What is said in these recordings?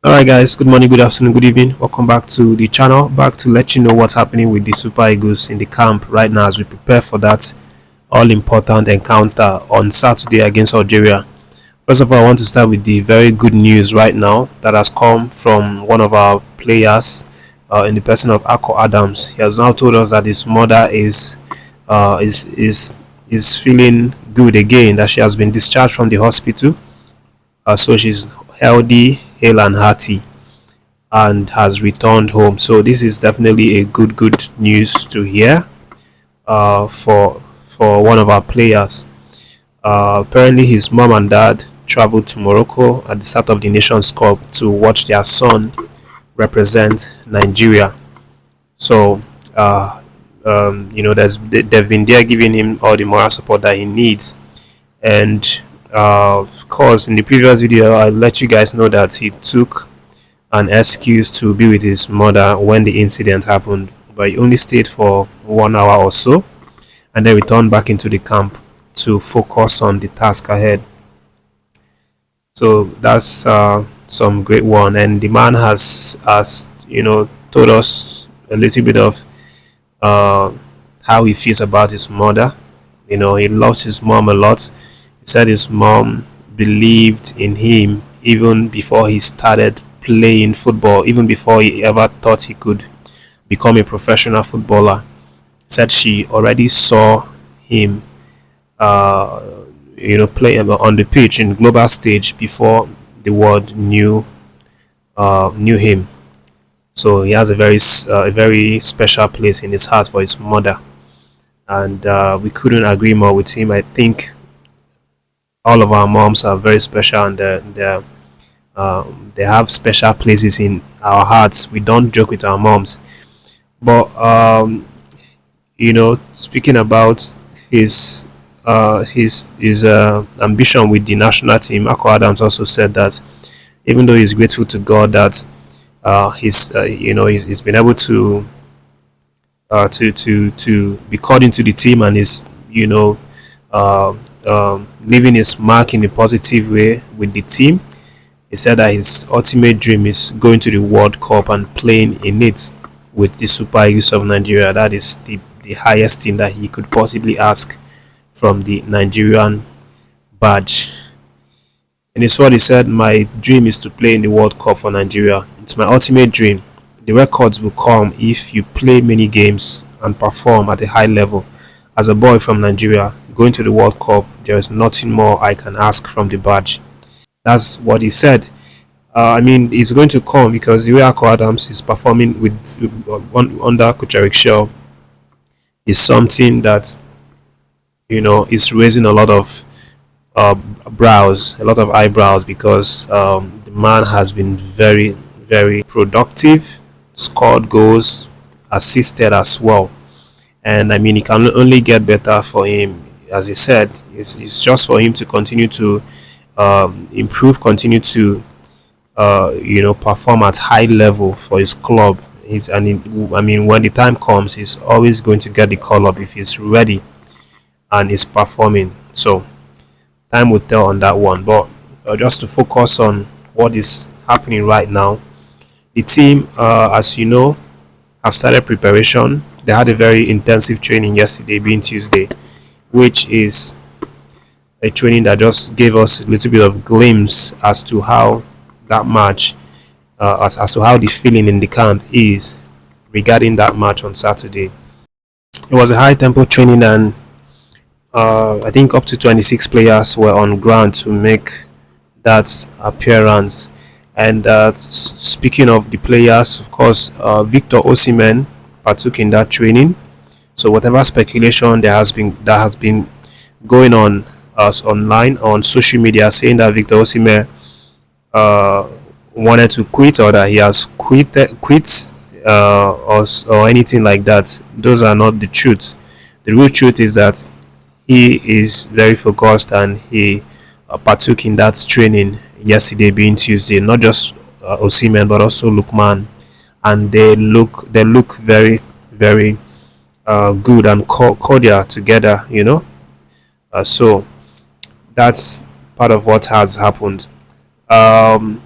Alright guys, good morning, good afternoon, good evening. Welcome back to the channel. Back to let you know what's happening with the Super Eagles in the camp right now as we prepare for that all-important encounter on Saturday against Algeria. First of all, I want to start with the very good news right now that has come from one of our players in the person of Akko Adams. He has now told us that his mother uh, is is is feeling good again, that she has been discharged from the hospital. So she's healthy, hale and hearty, and has returned home. So this is definitely a good news to hear for one of our players. Apparently, his mom and dad traveled to Morocco at the start of the Nations Cup to watch their son represent Nigeria. So they've been there giving him all the moral support that he needs. And of course, in the previous video, I let you guys know that he took an excuse to be with his mother when the incident happened, but he only stayed for 1 hour or so and then returned back into the camp to focus on the task ahead. So that's some great one, and the man has told us a little bit of uh, how he feels about his mother. He loves his mom a lot. He said his mom believed in him even before he started playing football, even before he ever thought he could become a professional footballer. He said she already saw him, uh, play on the pitch in global stage before the world knew him. So he has a very special place in his heart for his mother, and we couldn't agree more with him. I think all of our moms are very special, and they have special places in our hearts. We don't joke with our moms, but speaking about his his ambition with the national team, Akko Adams also said that even though he's grateful to God that he's been able to be called into the team, and is uh, leaving his mark in a positive way with the team. He said that his ultimate dream is going to the World Cup and playing in it with the Super Eagles of Nigeria. That is the highest thing that he could possibly ask from the Nigerian badge. And it's what he said: my dream is to play in the World Cup for Nigeria. It's my ultimate dream. The records will come if you play many games and perform at a high level. As a boy from Nigeria, going to the World Cup, there is nothing more I can ask from the badge. That's what he said. I mean, it's going to come because the way Akko Adams is performing under Coach Eric Shaw is something that is raising a lot of a lot of eyebrows, because the man has been very productive, scored goals, assisted as well, and I mean it can only get better for him. As he said, it's just for him to continue to improve, continue to perform at high level for his club. I mean, when the time comes, he's always going to get the call up if he's ready and is performing. So time will tell on that one. But just to focus on what is happening right now, the team, as you know, have started preparation. They had a very intensive training yesterday, being Tuesday, which is a training that just gave us a little bit of glimpse as to how that match, as to how the feeling in the camp is regarding that match on Saturday. It was a high tempo training, and I think up to 26 players were on ground to make that appearance. And speaking of the players, of course, Victor Osimhen partook in that training. So whatever speculation that has been going on online on social media, saying that Victor Osimhen wanted to quit, or that he has quit or anything like that, those are not the truth. The real truth is that he is very focused, and he partook in that training yesterday, being Tuesday. Not just Osimhen, but also Lukman, and they look very good and cordial together. So that's part of what has happened. Um,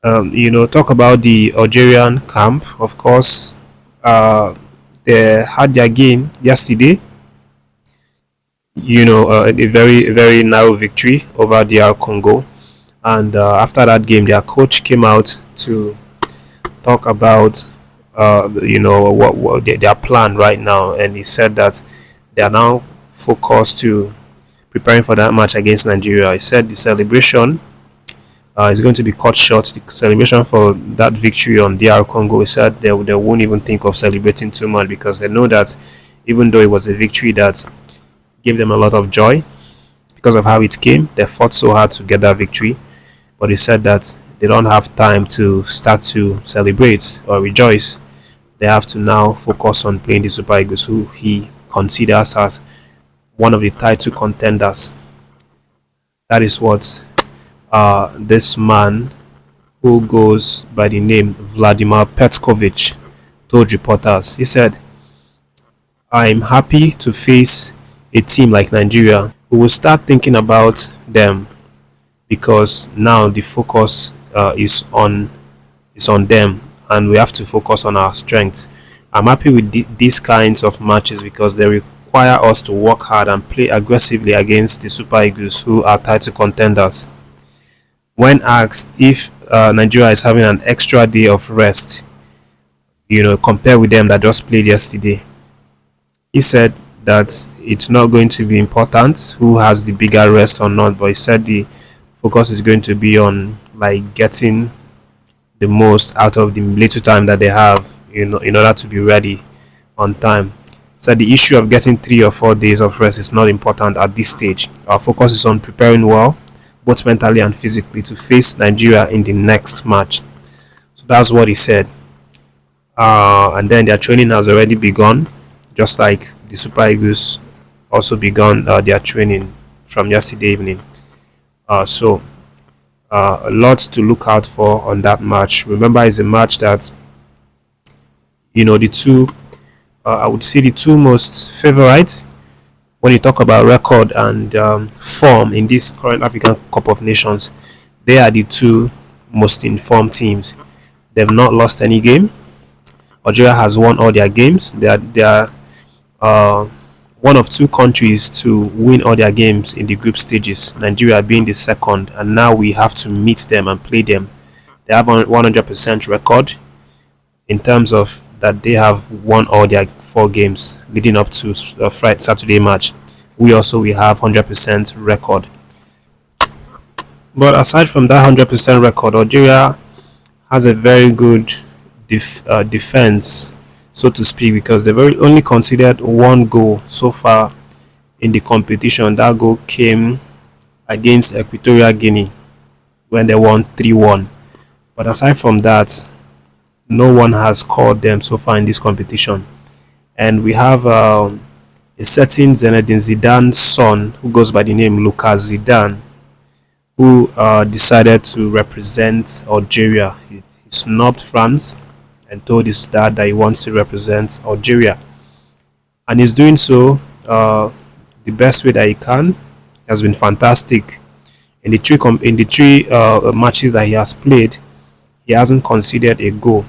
Talk about the Algerian camp. Of course, uh, they had their game yesterday. A very narrow victory over DR Congo. And after that game, their coach came out to talk about, what their plan right now, and he said that they are now focused to preparing for that match against Nigeria. He said the celebration is going to be cut short. The celebration for that victory on DR Congo, he said they won't even think of celebrating too much because they know that even though it was a victory that gave them a lot of joy because of how it came, they fought so hard to get that victory. But he said that they don't have time to start to celebrate or rejoice. They have to now focus on playing the Super Eagles, who he considers as one of the title contenders. That is what this man who goes by the name Vladimir Petkovic told reporters. He said, I'm happy to face a team like Nigeria. We will start thinking about them because now the focus is on them, and we have to focus on our strengths. I'm happy with these kinds of matches because they require us to work hard and play aggressively against the Super Eagles, who are title contenders. When asked if Nigeria is having an extra day of rest, compared with them that just played yesterday, he said that it's not going to be important who has the bigger rest or not, but he said the focus is going to be on like getting the most out of the little time that they have, in order to be ready on time. So the issue of getting 3 or 4 days of rest is not important at this stage. Our focus is on preparing well, both mentally and physically, to face Nigeria in the next match. So that's what he said. And then their training has already begun, just like the Super Eagles also begun their training from yesterday evening. So a lot to look out for on that match. Remember, it's a match that the two, I would say the two most favorites when you talk about record and form in this current African Cup of Nations. They are the two most informed teams. They've not lost any game. Algeria has won all their games. They are uh, one of two countries to win all their games in the group stages, Nigeria being the second, and now we have to meet them and play them. They have a 100% record in terms of that they have won all their 4 games leading up to Friday Saturday match. We have 100% record. But aside from that 100% record, Algeria has a very good defense, so to speak, because they've only considered 1 goal so far in the competition. That goal came against Equatorial Guinea when they won 3-1. But aside from that, no one has scored them so far in this competition. And we have a certain Zinedine Zidane's son, who goes by the name Lucas Zidane, who decided to represent Algeria. He snubbed France and told his dad that he wants to represent Algeria, and he's doing so the best way that he can. He has been fantastic in the three matches that he has played. He hasn't conceded a goal.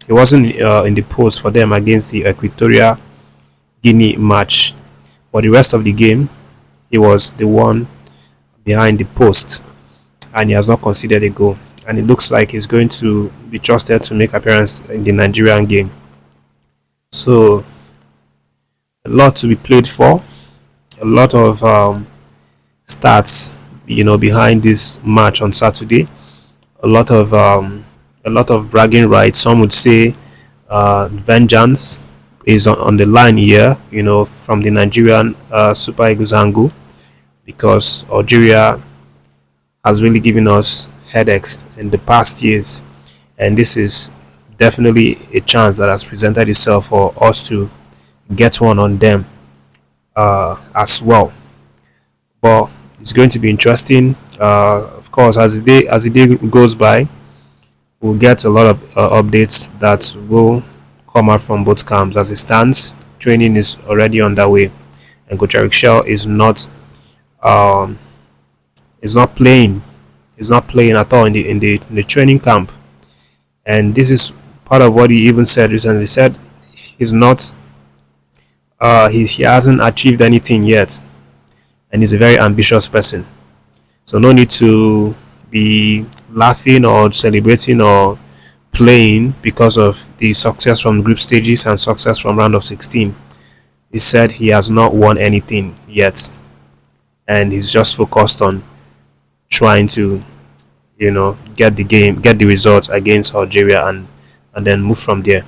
He wasn't in the post for them against the Equatorial Guinea match, but the rest of the game he was the one behind the post, and he has not conceded a goal. And it looks like he's going to be trusted to make appearance in the Nigerian game. So a lot to be played for, a lot of stats, behind this match on Saturday. A lot of bragging rights. Some would say vengeance is on the line here, from the Nigerian Super Eagles angle, because Algeria has really given us headaches in the past years, and this is definitely a chance that has presented itself for us to get one on them as well. But it's going to be interesting. Of course, as the day goes by, we'll get a lot of updates that will come out from both camps. As it stands, training is already underway, and Coach Eric Shell um, is not playing He's not playing at all in the training camp. And this is part of what he even said recently. He said he's not he hasn't achieved anything yet, and he's a very ambitious person. So no need to be laughing or celebrating or playing because of the success from group stages and success from round of 16. He said he has not won anything yet, and he's just focused on trying to, get the results against Algeria and then move from there.